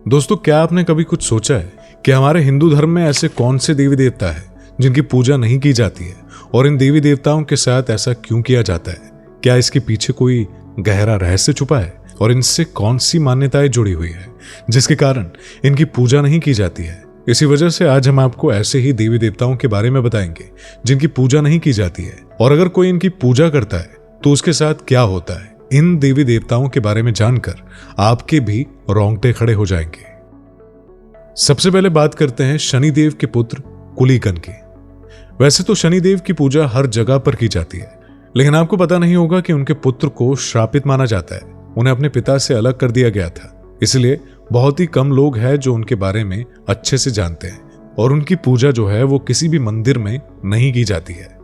दोस्तों, क्या आपने कभी कुछ सोचा है कि हमारे हिंदू धर्म में ऐसे कौन से देवी देवता है जिनकी पूजा नहीं की जाती है, और इन देवी देवताओं के साथ ऐसा क्यों किया जाता है? क्या इसके पीछे कोई गहरा रहस्य छुपा है, और इनसे कौन सी मान्यताएं जुड़ी हुई है जिसके कारण इनकी पूजा नहीं की जाती है? इसी वजह से आज हम आपको ऐसे ही देवी देवताओं के बारे में बताएंगे जिनकी पूजा नहीं की जाती है, और अगर कोई इनकी पूजा करता है तो उसके साथ क्या होता है। इन देवी देवताओं के बारे में जानकर आपके भी रोंगटे खड़े हो जाएंगे। सबसे पहले बात करते हैं शनिदेव के पुत्र कुलीकन की। वैसे तो शनिदेव की पूजा हर जगह पर की जाती है, लेकिन आपको पता नहीं होगा कि उनके पुत्र को श्रापित माना जाता है। उन्हें अपने पिता से अलग कर दिया गया था, इसलिए बहुत ही कम लोग हैं जो उनके बारे में अच्छे से जानते हैं, और उनकी पूजा जो है वो किसी भी मंदिर में नहीं की जाती है।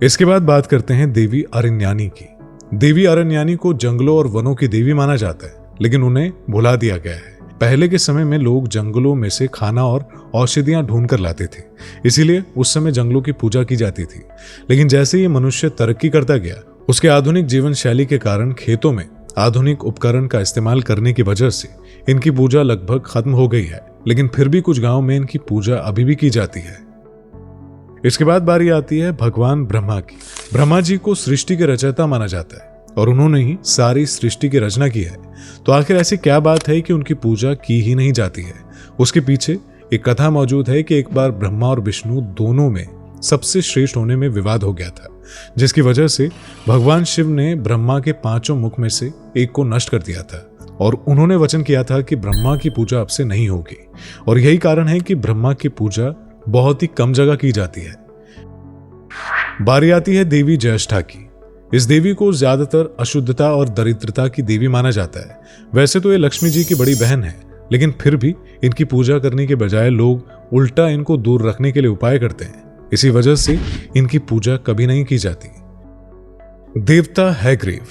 इसके बाद बात करते हैं देवी अरण्यानी की। देवी अरण्यानी को जंगलों और वनों की देवी माना जाता है, लेकिन उन्हें भुला दिया गया है। पहले के समय में लोग जंगलों में से खाना और औषधियां ढूंढ कर लाते थे, इसीलिए उस समय जंगलों की पूजा की जाती थी। लेकिन जैसे ही मनुष्य तरक्की करता गया, उसके आधुनिक जीवन शैली के कारण खेतों में आधुनिक उपकरण का इस्तेमाल करने की वजह से इनकी पूजा लगभग खत्म हो गई है, लेकिन फिर भी कुछ गांवों में इनकी पूजा अभी भी की जाती है। इसके बाद बारी आती है भगवान ब्रह्मा की। ब्रह्मा जी को सृष्टि के रचयिता माना जाता है, और उन्होंने ही सारी सृष्टि की रचना की है। तो आखिर ऐसी क्या बात है कि उनकी पूजा की ही नहीं जाती है? उसके पीछे एक कथा मौजूद है कि एक बार ब्रह्मा और विष्णु दोनों में सबसे श्रेष्ठ होने में विवाद हो गया था, जिसकी वजह से भगवान शिव ने ब्रह्मा के 5 मुख में से एक को नष्ट कर दिया था, और उन्होंने वचन किया था कि ब्रह्मा की पूजा अब से नहीं होगी। और यही कारण है कि ब्रह्मा की पूजा बहुत ही कम जगह की जाती है। बारी आती है देवी ज्येष्ठा की। इस देवी को ज्यादातर अशुद्धता और दरिद्रता की देवी माना जाता है। वैसे तो ये लक्ष्मी जी की बड़ी बहन है, लेकिन फिर भी इनकी पूजा करने के बजाय लोग उल्टा इनको दूर रखने के लिए उपाय करते हैं। इसी वजह से इनकी पूजा कभी नहीं की जाती। देवता हैग्रीव।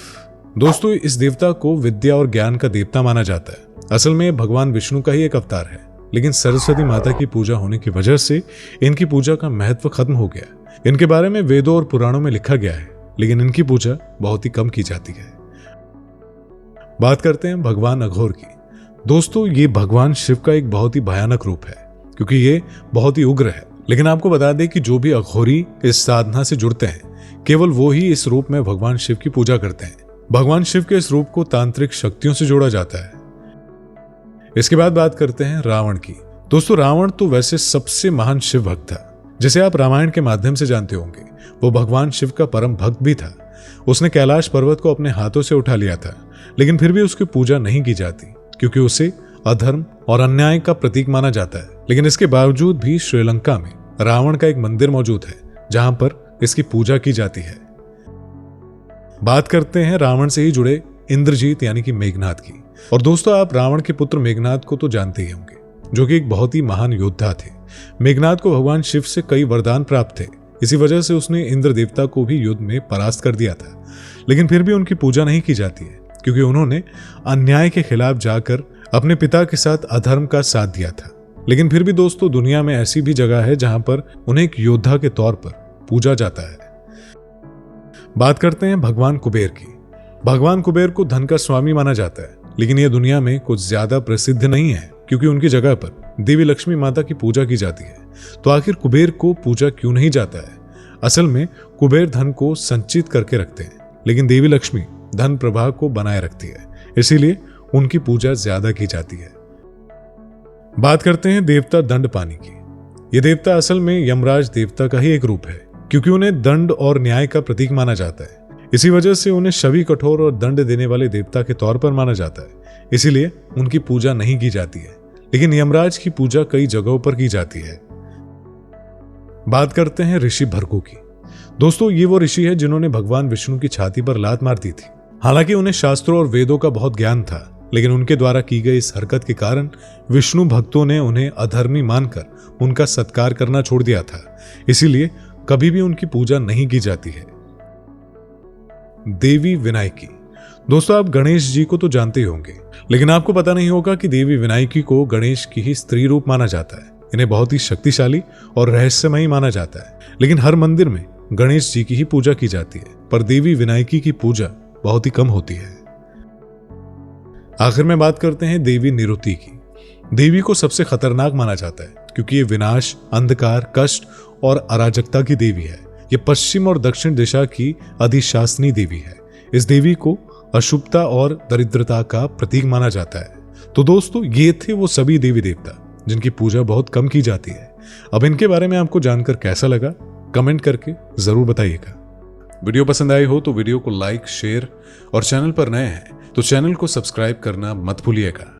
दोस्तों, इस देवता को विद्या और ज्ञान का देवता माना जाता है। असल में भगवान विष्णु का ही एक अवतार है, लेकिन सरस्वती माता की पूजा होने की वजह से इनकी पूजा का महत्व खत्म हो गया। इनके बारे में वेदों और पुराणों में लिखा गया है, लेकिन इनकी पूजा बहुत ही कम की जाती है। बात करते हैं भगवान अघोर की। दोस्तों, ये भगवान शिव का एक बहुत ही भयानक रूप है, क्योंकि ये बहुत ही उग्र है। लेकिन आपको बता दें कि जो भी अघोरी इस साधना से जुड़ते हैं, केवल वो ही इस रूप में भगवान शिव की पूजा करते हैं। भगवान शिव के इस रूप को तांत्रिक शक्तियों से जोड़ा जाता है। इसके बाद बात करते हैं रावण की। दोस्तों, रावण तो वैसे सबसे महान शिव भक्त था, जिसे आप रामायण के माध्यम से जानते होंगे। वो भगवान शिव का परम भक्त भी था। उसने कैलाश पर्वत को अपने हाथों से उठा लिया था, लेकिन फिर भी उसकी पूजा नहीं की जाती, क्योंकि उसे अधर्म और अन्याय का प्रतीक माना जाता है। लेकिन इसके बावजूद भी श्रीलंका में रावण का एक मंदिर मौजूद है, जहां पर इसकी पूजा की जाती है। बात करते हैं रावण से ही जुड़े इंद्रजीत यानी कि मेघनाथ की। और दोस्तों, आप रावण के पुत्र मेघनाथ को तो जानते ही होंगे, जो कि एक बहुत ही महान योद्धा थे। मेघनाथ को भगवान शिव से कई वरदान प्राप्त थे। इसी वजह से उसने इंद्र देवता को भी युद्ध में परास्त कर दिया था। लेकिन फिर भी उनकी पूजा नहीं की जाती है, क्योंकि उन्होंने अन्याय के खिलाफ जाकर अपने पिता के साथ अधर्म का साथ दिया था। लेकिन फिर भी दोस्तों, दुनिया में ऐसी भी जगह है जहां पर उन्हें एक योद्धा के तौर पर पूजा जाता है। बात करते हैं भगवान कुबेर की। भगवान कुबेर को धन का स्वामी माना जाता है, लेकिन यह दुनिया में कुछ ज्यादा प्रसिद्ध नहीं है, क्योंकि उनकी जगह पर देवी लक्ष्मी माता की पूजा की जाती है। तो आखिर कुबेर को पूजा क्यों नहीं जाता है? असल में कुबेर धन को संचित करके रखते हैं, लेकिन देवी लक्ष्मी धन प्रवाह को बनाए रखती है, इसीलिए उनकी पूजा ज्यादा की जाती है। बात करते हैं देवता दंडपानी की। यह देवता असल में यमराज देवता का ही एक रूप है, क्योंकि उन्हें दंड और न्याय का प्रतीक माना जाता है। इसी वजह से उन्हें छवि कठोर और दंड देने वाले देवता के तौर पर माना जाता है, इसीलिए उनकी पूजा नहीं की जाती है। लेकिन यमराज की पूजा कई जगहों पर की जाती है। बात करते हैं ऋषि भृगु की। दोस्तों, ये वो ऋषि है जिन्होंने भगवान विष्णु की छाती पर लात मार दी थी। हालांकि उन्हें शास्त्रों और वेदों का बहुत ज्ञान था, लेकिन उनके द्वारा की गई इस हरकत के कारण विष्णु भक्तों ने उन्हें अधर्मी मानकर उनका सत्कार करना छोड़ दिया था। इसीलिए कभी भी उनकी पूजा नहीं की जाती है। देवी विनायकी। दोस्तों, आप गणेश जी को तो जानते ही होंगे, लेकिन आपको पता नहीं होगा कि देवी विनायकी को गणेश की ही स्त्री रूप माना जाता है। इन्हें बहुत ही शक्तिशाली और रहस्यमयी माना जाता है। लेकिन हर मंदिर में गणेश जी की ही पूजा की जाती है, पर देवी विनायकी की पूजा बहुत ही कम होती है। आखिर में बात करते हैं देवी निरुति की। देवी को सबसे खतरनाक माना जाता है क्योंकि ये विनाश, अंधकार, कष्ट और अराजकता की देवी है। ये पश्चिम और दक्षिण दिशा की अधिशासनी देवी है। इस देवी को अशुभता और दरिद्रता का प्रतीक माना जाता है। तो दोस्तों, ये थे वो सभी देवी देवता जिनकी पूजा बहुत कम की जाती है। अब इनके बारे में आपको जानकर कैसा लगा, कमेंट करके जरूर बताइएगा। वीडियो पसंद आई हो तो वीडियो को लाइक, शेयर और चैनल पर नए हैं तो चैनल को सब्सक्राइब करना मत भूलिएगा।